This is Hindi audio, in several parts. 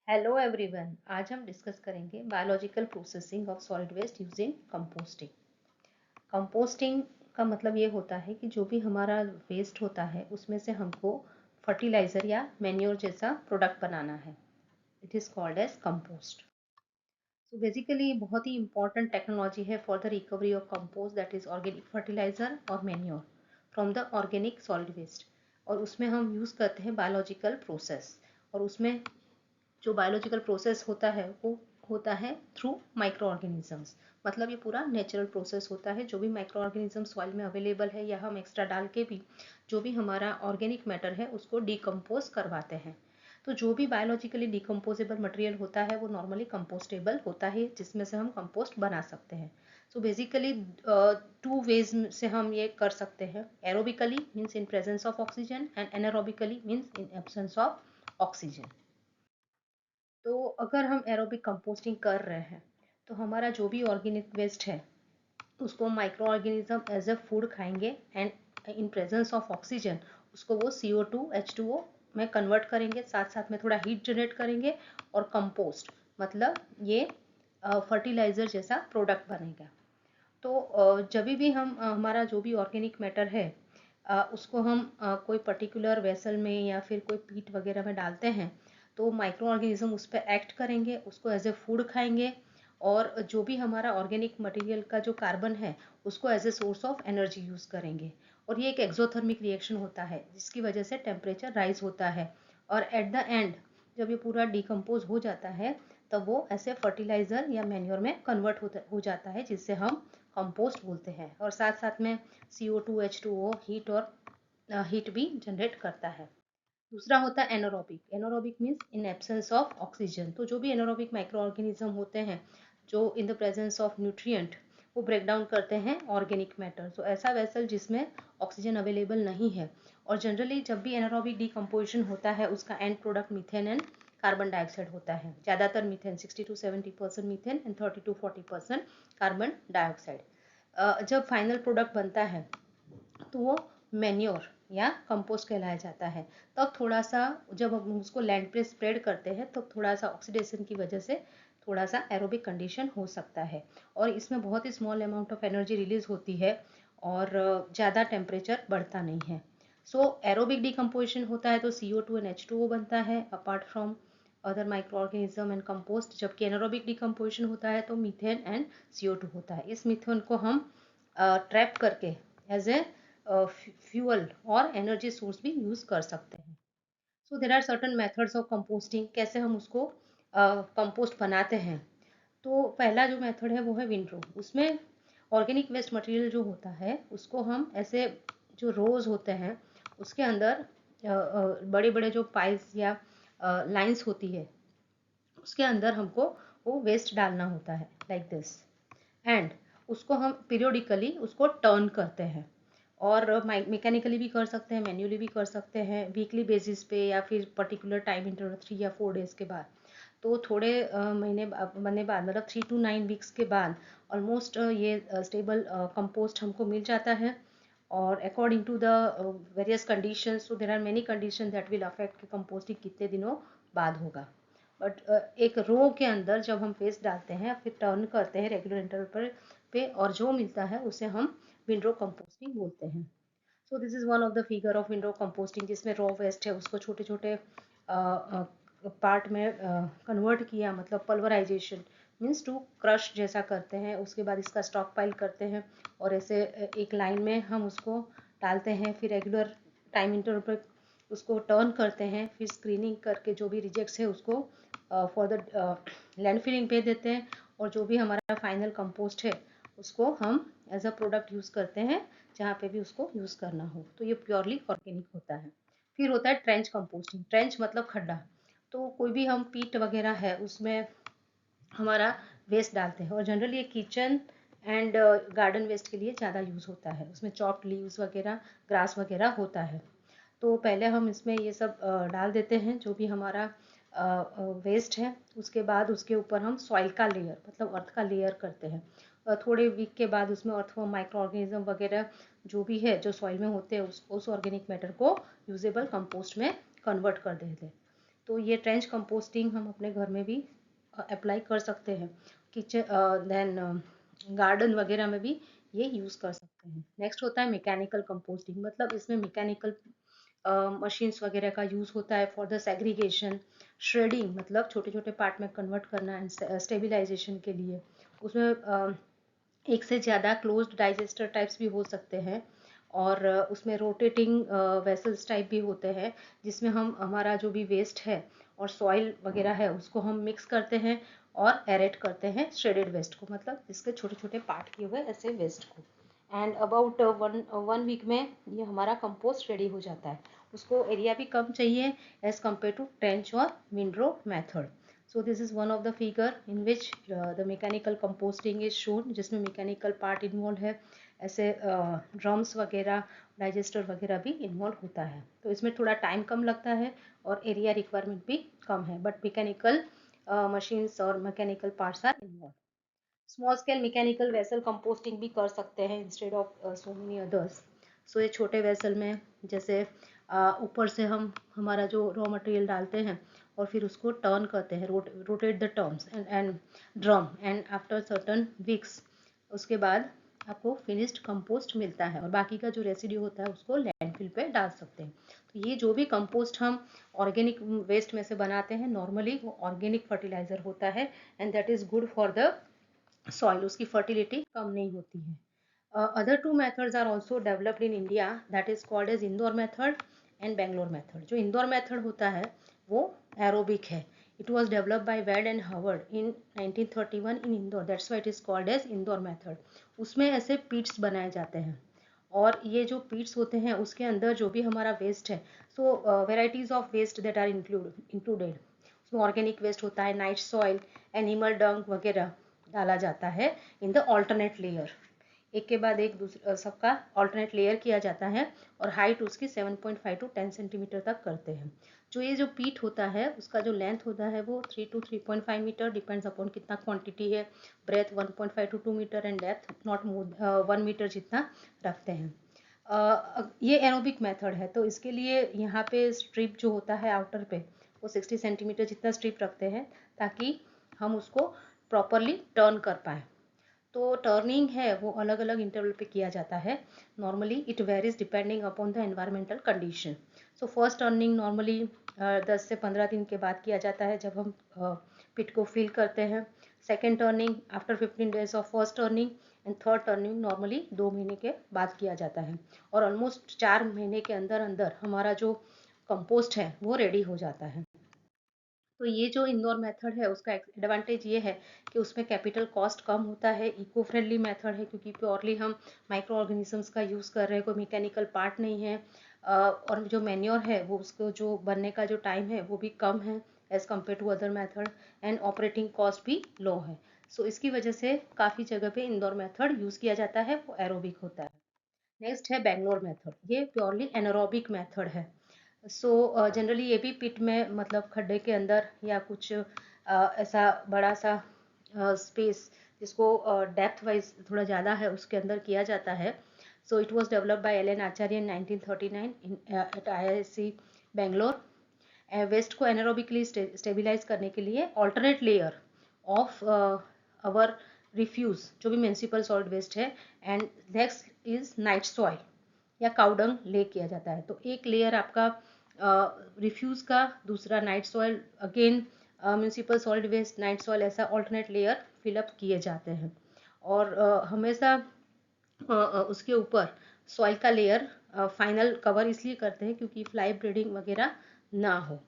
Hello everyone. आज हम डिस्कस करेंगे biological processing of solid waste using composting. Composting का मतलब ये होता है कि जो भी हमारा वेस्ट होता है उसमें से हमको फर्टिलाइज़र या मैन्योर जैसा प्रोडक्ट बनाना है। It is called as compost. So basically बहुत ही इंपॉर्टेंट टेक्नोलॉजी है for the recovery of compost, that is organic fertiliser और manure from the organic solid waste. और उसमें हम यूज़ करते हैं बायोलॉजिकल प्रोसेस। और उसमें जो बायोलॉजिकल प्रोसेस होता है वो होता है थ्रू माइक्रो ऑर्गेनिजम्स। मतलब ये पूरा नेचुरल प्रोसेस होता है। जो भी माइक्रो ऑर्गेनिज्म सॉइल में अवेलेबल है या हम एक्स्ट्रा डाल के भी जो भी हमारा ऑर्गेनिक मैटर है उसको डिकम्पोज करवाते हैं। तो जो भी बायोलॉजिकली डिकम्पोजेबल मटेरियल होता है वो नॉर्मली कंपोस्टेबल होता है, जिसमें से हम कंपोस्ट बना सकते हैं। सो बेसिकली टू वेज से हम ये कर सकते हैं। Aerobically means in presence of oxygen and anaerobically means in absence of oxygen. तो अगर हम एरोबिक कंपोस्टिंग कर रहे हैं तो हमारा जो भी ऑर्गेनिक वेस्ट है उसको microorganism as a food खाएंगे and in presence of oxygen उसको वो CO2 H2O में कन्वर्ट करेंगे, साथ साथ में थोड़ा हीट जनरेट करेंगे और कंपोस्ट मतलब ये फर्टिलाइजर जैसा प्रोडक्ट बनेगा। तो जब भी हम हमारा जो भी ऑर्गेनिक मैटर है उसको हम कोई पर्टिकुलर वेसल में या फिर कोई पीट वगैरह में डालते हैं तो माइक्रो ऑर्गेनिज्म उस पर एक्ट करेंगे, उसको एज ए फूड खाएंगे और जो भी हमारा ऑर्गेनिक मटेरियल का जो कार्बन है उसको as a source of energy use करेंगे। और ये एक एक्सोथर्मिक रिएक्शन होता है जिसकी वजह से टेम्परेचर राइज होता है। और एट द एंड जब ये पूरा डिकम्पोज हो जाता है तब वो ऐसे फर्टिलाइज़र या मैन्योर में कन्वर्ट हो जाता है, जिससे हम कंपोस्ट बोलते हैं। और साथ साथ में CO2 H2O हीट और हीट भी जनरेट करता है। दूसरा होता है anaerobic. Anaerobic means in absence of oxygen. तो जो भी एनारोबिक माइक्रो ऑर्गेनिज्म होते हैं जो in the presence of nutrient वो ब्रेक डाउन करते हैं ऑर्गेनिक मैटर। तो ऐसा वेसल जिसमें ऑक्सीजन अवेलेबल नहीं है। और जनरली जब भी एनारोबिक डिकम्पोजिशन होता है उसका and product methane and carbon dioxide होता है। ज़्यादातर methane 60 to 70% methane and 30 to 40% carbon dioxide. जब फाइनल प्रोडक्ट बनता है तो वो मैन्योर या कंपोस्ट कहलाया जाता है। तब थोड़ा सा जब हम उसको लैंड पे स्प्रेड करते हैं तब थोड़ा सा ऑक्सीडेशन की वजह से थोड़ा सा एरोबिक कंडीशन हो सकता है। और इसमें बहुत ही small amount of energy release होती है और ज़्यादा टेम्परेचर बढ़ता नहीं है। सो एरोबिक डिकम्पोजिशन होता है तो CO2 एंड H2O बनता है apart from other micro organism and compost. जबकि एनारोबिक डिकम्पोजिशन होता है तो मीथेन एंड CO2 होता है। इस मीथेन को हम ट्रैप करके एज ए फ्यूअल और एनर्जी सोर्स भी यूज कर सकते हैं। So there are certain methods of composting. कैसे हम उसको कंपोस्ट बनाते हैं? तो पहला जो मेथड है वो है विंडरो। उसमें ऑर्गेनिक वेस्ट मटेरियल जो होता है उसको हम ऐसे जो रोज होते हैं उसके अंदर बड़े बड़े जो पाइल्स या लाइंस होती है उसके अंदर हमको वो वेस्ट डालना होता है लाइक दिस। एंड उसको हम पीरियोडिकली उसको टर्न करते हैं। और मैकेनिकली भी कर सकते हैं, मैन्युअली भी कर सकते हैं, वीकली बेसिस पे या फिर पर्टिकुलर टाइम इंटरवल 3 या 4 डेज के बाद। तो थोड़े महीने बाद मतलब 3 to 9 वीक्स के बाद ऑलमोस्ट ये स्टेबल कंपोस्ट हमको मिल जाता है। और according to the various conditions, so there are many condition that will affect कि कंपोस्टिंग कितने दिनों बाद होगा। बट एक रो के अंदर जब हम पेस्ट डालते हैं फिर टर्न करते हैं रेगुलर इंटरवल पर पे और जो मिलता है उसे हम विंडो कंपोस्टिंग बोलते हैं। So this is one of the figure of window composting, जिसमें रॉ वेस्ट है उसको छोटे छोटे पार्ट में कन्वर्ट किया, मतलब पल्वराइजेशन मीन्स टू क्रश जैसा करते हैं। उसके बाद इसका स्टॉक पाइल करते हैं और ऐसे एक लाइन में हम उसको डालते हैं। फिर रेगुलर टाइम इंटरवल पर उसको टर्न करते हैं। फिर स्क्रीनिंग करके जो भी रिजेक्ट्स है उसको फॉर द लैंड फिलिंग पे देते हैं। और जो भी हमारा फाइनल कंपोस्ट है उसको हम एज अ प्रोडक्ट यूज़ करते हैं जहाँ पे भी उसको यूज़ करना हो। तो ये प्योरली ऑर्गेनिक होता है। फिर होता है ट्रेंच कंपोस्टिंग। ट्रेंच मतलब खड्डा। तो कोई भी हम पीट वगैरह है उसमें हमारा वेस्ट डालते हैं। और जनरली ये किचन एंड गार्डन वेस्ट के लिए ज़्यादा यूज़ होता है। उसमें चॉप्ड लीव्स वगैरह, ग्रास वगैरह होता है। तो पहले हम इसमें ये सब डाल देते हैं जो भी हमारा वेस्ट है। उसके बाद उसके ऊपर हम सॉइल का लेयर मतलब अर्थ का लेयर करते हैं। थोड़े वीक के बाद उसमें अर्थ माइक्रो ऑर्गेनिज्म वगैरह जो भी है जो सॉइल में होते हैं उस ऑर्गेनिक मैटर को यूजेबल कंपोस्ट में कन्वर्ट कर देते हैं। तो ये ट्रेंच कंपोस्टिंग हम अपने घर में भी अप्लाई कर सकते हैं। किचन देन गार्डन वगैरह में भी ये यूज़ कर सकते हैं। नेक्स्ट होता है मैकेनिकल कंपोस्टिंग, मतलब इसमें मैकेनिकल मशीन्स वगैरह का यूज़ होता है फॉर द सेग्रीगेशन, श्रेडिंग मतलब छोटे छोटे पार्ट में कन्वर्ट करना एंड स्टेबलाइजेशन के लिए। उसमें एक से ज़्यादा क्लोज्ड डाइजेस्टर टाइप्स भी हो सकते हैं, और उसमें रोटेटिंग वेसल्स टाइप भी होते हैं, जिसमें हम हमारा जो भी वेस्ट है और सॉइल वगैरह है उसको हम मिक्स करते हैं और एरेट करते हैं श्रेडेड वेस्ट को, मतलब जिसके छोटे छोटे पार्ट किए हुए ऐसे वेस्ट को। एंड अबाउट वन वीक में ये हमारा कंपोस्ट रेडी हो जाता है। उसको एरिया भी कम चाहिए एज कम्पेयर टू ट्रेंच और windrow method. So this is one of the figure in which the mechanical composting is shown, जिसमें मैकेनिकल पार्ट इन्वॉल्व है, ऐसे ड्रम्स वगैरह डाइजेस्टर वगैरह भी इन्वॉल्व होता है। तो इसमें थोड़ा टाइम कम लगता है और एरिया रिक्वायरमेंट भी कम है, बट मैकेनिकल मशीन्स और mechanical parts are involve. Small scale mechanical vessel composting भी कर सकते हैं instead of so many others. So ये छोटे वेसल में जैसे ऊपर से हम हमारा जो रॉ मटेरियल डालते हैं और फिर उसको टर्न करते हैं, rotate the terms and drum, and after certain weeks उसके बाद आपको फिनिश्ड कंपोस्ट मिलता है, और बाकी का जो रेसिड्यू होता है उसको लैंडफिल पे डाल सकते हैं। तो ये जो भी कंपोस्ट हम ऑर्गेनिक वेस्ट में से बनाते हैं नॉर्मली वो ऑर्गेनिक फर्टिलाइजर होता है, and that is good for the soil, उसकी फर्टिलिटी कम नहीं होती है। Other two methods are also developed in India, that is called as Indore method and Bangalore method. जो इंदौर मेथड होता है वो एरोबिक है। It was developed by Wade and Howard in 1931 in Indore, that's why it is called as Indore method. उसमें ऐसे पीट्स बनाए जाते हैं, और ये जो पीट्स होते हैं उसके अंदर जो भी हमारा वेस्ट है, so varieties of waste that are included. उसमें ऑर्गेनिक वेस्ट होता है, नाइट सॉइल, एनिमल डंग वगैरह डाला जाता है इन द ऑल्टरनेट लेयर। एक के बाद एक दूसरा सबका ऑल्टरनेट लेयर किया जाता है, और हाइट उसकी 7.5 टू 10 सेंटीमीटर तक करते हैं। जो ये जो पीट होता है उसका जो लेंथ होता है वो 3 टू 3.5 मीटर, डिपेंड्स अपॉन कितना क्वांटिटी है। Breadth 1.5 to 2 metre and depth not more 1 metre जितना रखते हैं। ये एरोबिक मेथड है, तो इसके लिए यहाँ पे स्ट्रिप जो होता है आउटर पे वो 60 सेंटीमीटर जितना स्ट्रिप रखते हैं, ताकि हम उसको प्रॉपरली टर्न कर पाए। तो टर्निंग है वो अलग अलग इंटरवल पे किया जाता है। Normally it varies depending upon the environmental condition. So first turning normally 10 से 15 दिन के बाद किया जाता है जब हम पिट को फिल करते हैं। Second turning after 15 days of first turning, and third turning normally 2 महीने के बाद किया जाता है, और ऑलमोस्ट 4 महीने के अंदर अंदर हमारा जो कंपोस्ट है वो रेडी हो जाता है। तो ये जो इंडोर मेथड है उसका एडवांटेज ये है कि उसमें कैपिटल कॉस्ट कम होता है, इको फ्रेंडली मेथड है क्योंकि प्योरली हम माइक्रो ऑर्गेनिजम्स का यूज़ कर रहे हैं, कोई मैकेनिकल पार्ट नहीं है, और जो मैन्योर है वो उसको जो बनने का जो टाइम है वो भी कम है as compare to other method, and operating cost भी लो है। सो इसकी वजह से काफ़ी जगह पे इंडोर मेथड यूज़ किया जाता है, वो एरोबिक होता है। नेक्स्ट है बेंगलोर मेथड, ये प्योरली एनारोबिक मेथड है। सो जनरली ये भी पिट में मतलब खड्डे के अंदर या कुछ ऐसा बड़ा सा स्पेस जिसको डेप्थ वाइज थोड़ा ज़्यादा है उसके अंदर किया जाता है। So it was developed by L N Acharya in 1939 in at IISc Bangalore. Waste को एनारोबिकली स्टेबिलाईज करने के लिए alternate layer of our refuse जो भी म्यूनसिपल सॉलिड वेस्ट है, and next is night soil या काउडंग ले किया जाता है। तो एक लेयर आपका रिफ्यूज का, दूसरा night soil, again municipal solid waste, night soil, ऐसा ऑल्टरनेट लेयर फिलअप किए जाते हैं। और हमेशा उसके ऊपर सॉइल का लेयर फाइनल कवर इसलिए करते हैं क्योंकि फ्लाई ब्रीडिंग वगैरह ना हो।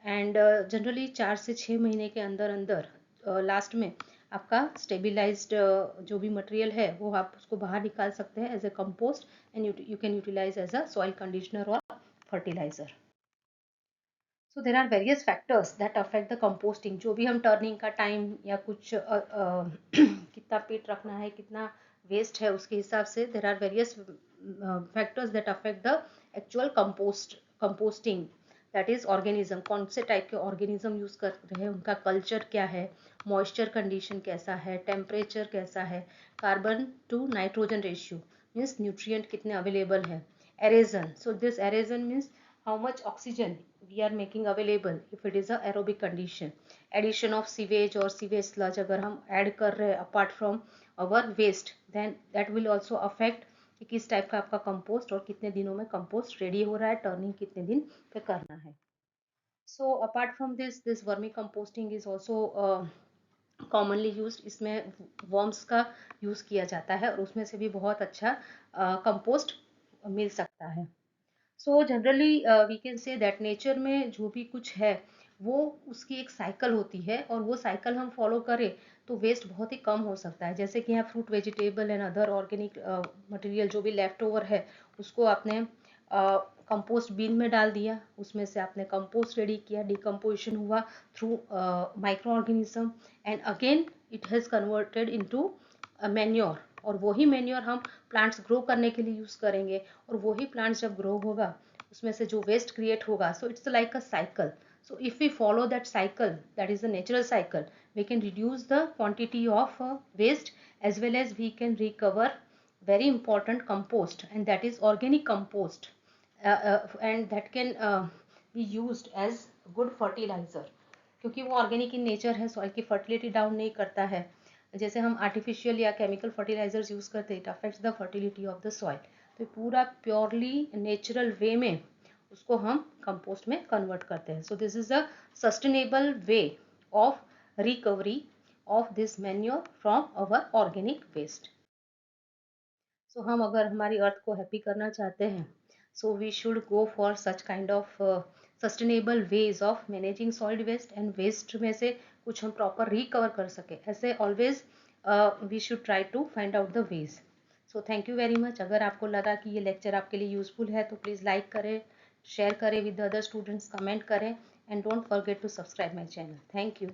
एंड जनरली 4 से 6 महीने के अंदर अंदर लास्ट में आपका स्टेबिलाइज्ड जो भी मटेरियल है वो आप उसको बाहर निकाल सकते हैं as a compost, and you can utilise as a soil conditioner और fertiliser. So there are various factors that affect the composting. जो भी हम टर्निंग का टाइम या कुछ कितना पीट रखना है, कितना वेस्ट है, उसके हिसाब से there are various factors that affect the actual composting, that is organism, कौन से टाइप के ऑर्गेनिज्म यूज कर रहे हैं, उनका कल्चर क्या है, मॉइस्चर कंडीशन कैसा है, टेम्परेचर कैसा है, carbon to nitrogen ratio means nutrient कितने अवेलेबल है, aeration, so this aeration means how much oxygen we are making available if it is a aerobic condition. Addition of sewage or sewage sludge अगर हम add कर रहे हैं apart from our waste, then that will also affect कि किस टाइप का आपका कंपोस्ट और कितने दिनों में कंपोस्ट रेडी हो रहा है, टर्निंग कितने दिन पे करना है. So apart from this vermi composting is also commonly used. इसमें वर्म्स का यूज़ किया जाता है और उसमें से भी बहुत अच्छा कंपोस्ट मिल सकता है. So generally we can say that nature में जो भी कुछ है वो उसकी एक साइकिल होती है और वो साइकिल हम फॉलो करें तो वेस्ट बहुत ही कम हो सकता है. जैसे कि यहाँ fruit vegetable and other organic material जो भी लेफ्ट ओवर है उसको आपने कंपोस्ट बिन में डाल दिया, उसमें से आपने कंपोस्ट रेडी किया, डिकम्पोजिशन हुआ through micro organism and again it has converted into manure. और वही मैन्योर हम प्लांट्स ग्रो करने के लिए यूज़ करेंगे और वही प्लांट्स जब ग्रो होगा उसमें से जो वेस्ट क्रिएट होगा. So it's like a cycle. So if we follow that cycle, that is the natural cycle, we can reduce the quantity of waste as well as we can recover very important compost, and that is organic compost, and that can be used as good fertilizer. क्योंकि वो ऑर्गेनिक इन नेचर है, सॉइल की फर्टिलिटी डाउन नहीं करता है. जैसे हम आर्टिफिशियल या केमिकल फर्टिलाइजर्स यूज करते हैं, it affects the fertility of the soil. तो पूरा प्योरली नेचुरल वे में उसको हम कंपोस्ट में कन्वर्ट करते हैं. So this is a sustainable way of recovery of this manure from our organic waste. So हम अगर हमारी अर्थ को हैप्पी करना चाहते हैं, so we should go for such kind of sustainable ways of managing solid waste and waste में से कुछ हम प्रॉपर रिकवर कर सके. ऐसे always we should try to find out the ways. So thank you very much. अगर आपको लगा कि ये लेक्चर आपके लिए यूजफुल है तो प्लीज़ लाइक करें, शेयर करें विद अदर स्टूडेंट्स, कमेंट करें and don't forget to subscribe my channel. Thank you.